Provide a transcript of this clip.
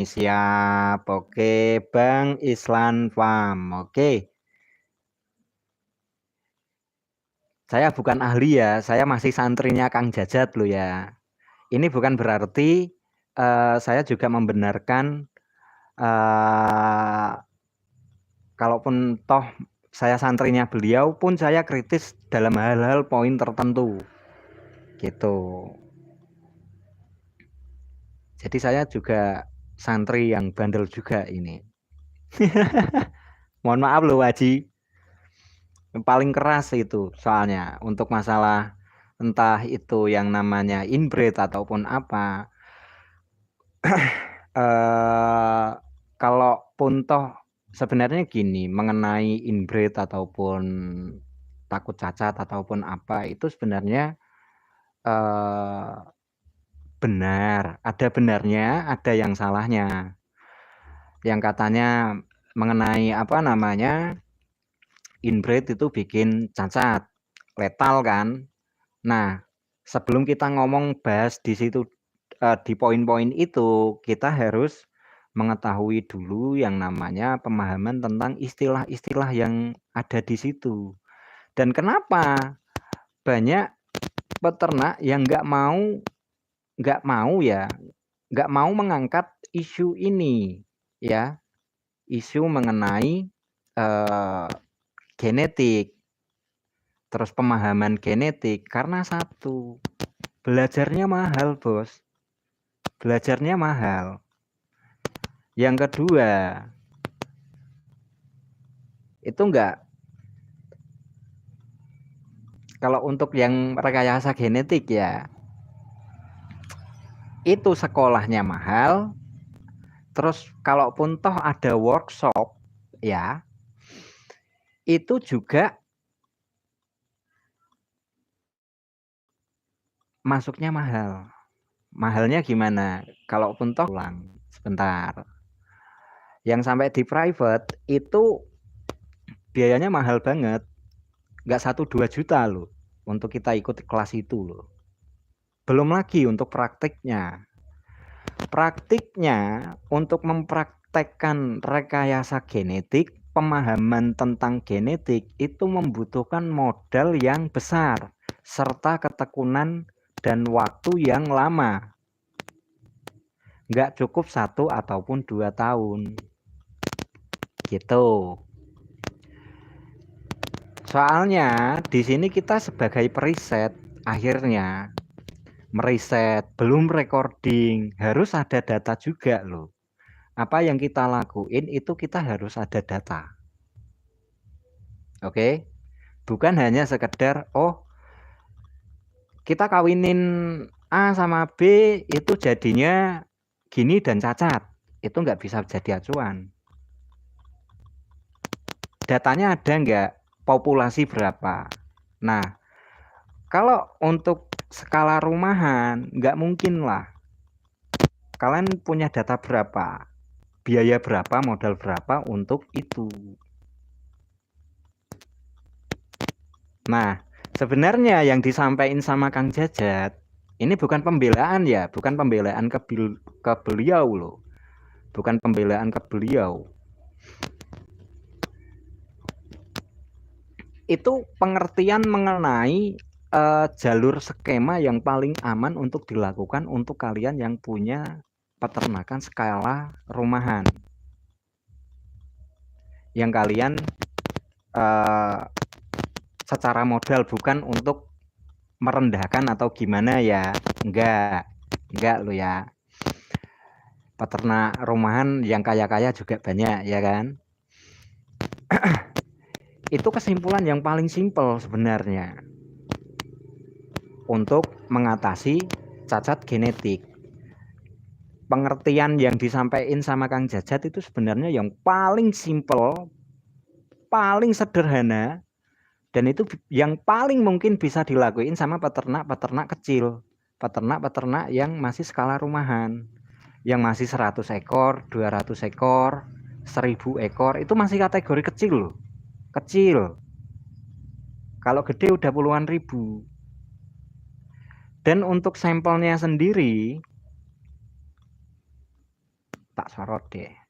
Siap, oke. Bang Islan Farm, oke. Saya bukan ahli ya, saya masih santrinya Kang Jajat loh ya. Ini bukan berarti saya juga membenarkan eh, kalaupun toh saya santrinya beliau pun saya kritis dalam hal-hal poin tertentu gitu. Jadi saya juga santri yang bandel juga ini. Mohon maaf loh Waji. Yang paling keras itu soalnya untuk masalah entah itu yang namanya inbreed ataupun apa. Kalaupun toh sebenarnya gini mengenai inbreed ataupun takut cacat ataupun apa itu sebenarnya eh, benar, ada benarnya, ada yang salahnya. Yang katanya mengenai apa namanya inbreed itu bikin cacat, letal kan. Nah, sebelum kita ngomong bahas di situ di poin-poin itu, kita harus mengetahui dulu yang namanya pemahaman tentang istilah-istilah yang ada di situ. Dan kenapa banyak peternak yang nggak mau mengangkat isu ini, ya, isu mengenai eh, genetik, terus pemahaman genetik karena satu, belajarnya mahal, bos. Belajarnya mahal. Yang kedua, itu enggak, kalau untuk yang rekayasa genetik ya, itu sekolahnya mahal. Terus kalaupun toh ada workshop ya, itu juga masuknya mahal. Mahalnya gimana? Kalaupun toh ulang sebentar. Yang sampai di private itu biayanya mahal banget. Nggak 1-2 juta loh untuk kita ikut kelas itu loh. Belum lagi untuk praktiknya. Praktiknya untuk mempraktekkan rekayasa genetik, pemahaman tentang genetik itu membutuhkan modal yang besar serta ketekunan dan waktu yang lama. Nggak cukup 1 ataupun 2 tahun. Gitu. Soalnya di sini kita sebagai periset akhirnya meriset, belum recording, harus ada data juga loh. Apa yang kita lakuin itu kita harus ada data. Oke? Bukan hanya sekedar oh kita kawinin A sama B itu jadinya gini dan cacat. Itu nggak bisa jadi acuan. Datanya ada nggak? Populasi berapa? Nah, kalau untuk skala rumahan nggak mungkin lah. Kalian punya data berapa? Biaya berapa, modal berapa untuk itu? Nah, sebenarnya yang disampaikan sama Kang Jajat ini bukan pembelaan ya, bukan pembelaan ke beliau loh. Bukan pembelaan ke beliau. Itu pengertian mengenai jalur skema yang paling aman untuk dilakukan untuk kalian yang punya peternakan skala rumahan. Yang kalian secara modal bukan untuk merendahkan atau gimana ya. Enggak lo ya. Peternak rumahan yang kaya-kaya juga banyak ya kan. Itu kesimpulan yang paling simpel sebenarnya untuk mengatasi cacat genetik. Pengertian yang disampaikan sama Kang Jajat itu sebenarnya yang paling simpel, paling sederhana, dan itu yang paling mungkin bisa dilakuin sama peternak-peternak kecil, peternak-peternak yang masih skala rumahan, yang masih 100 ekor, 200 ekor, 1000 ekor, itu masih kategori kecil loh. Kecil. Kalau gede udah puluhan ribu. Dan untuk sampelnya sendiri tak sorot deh.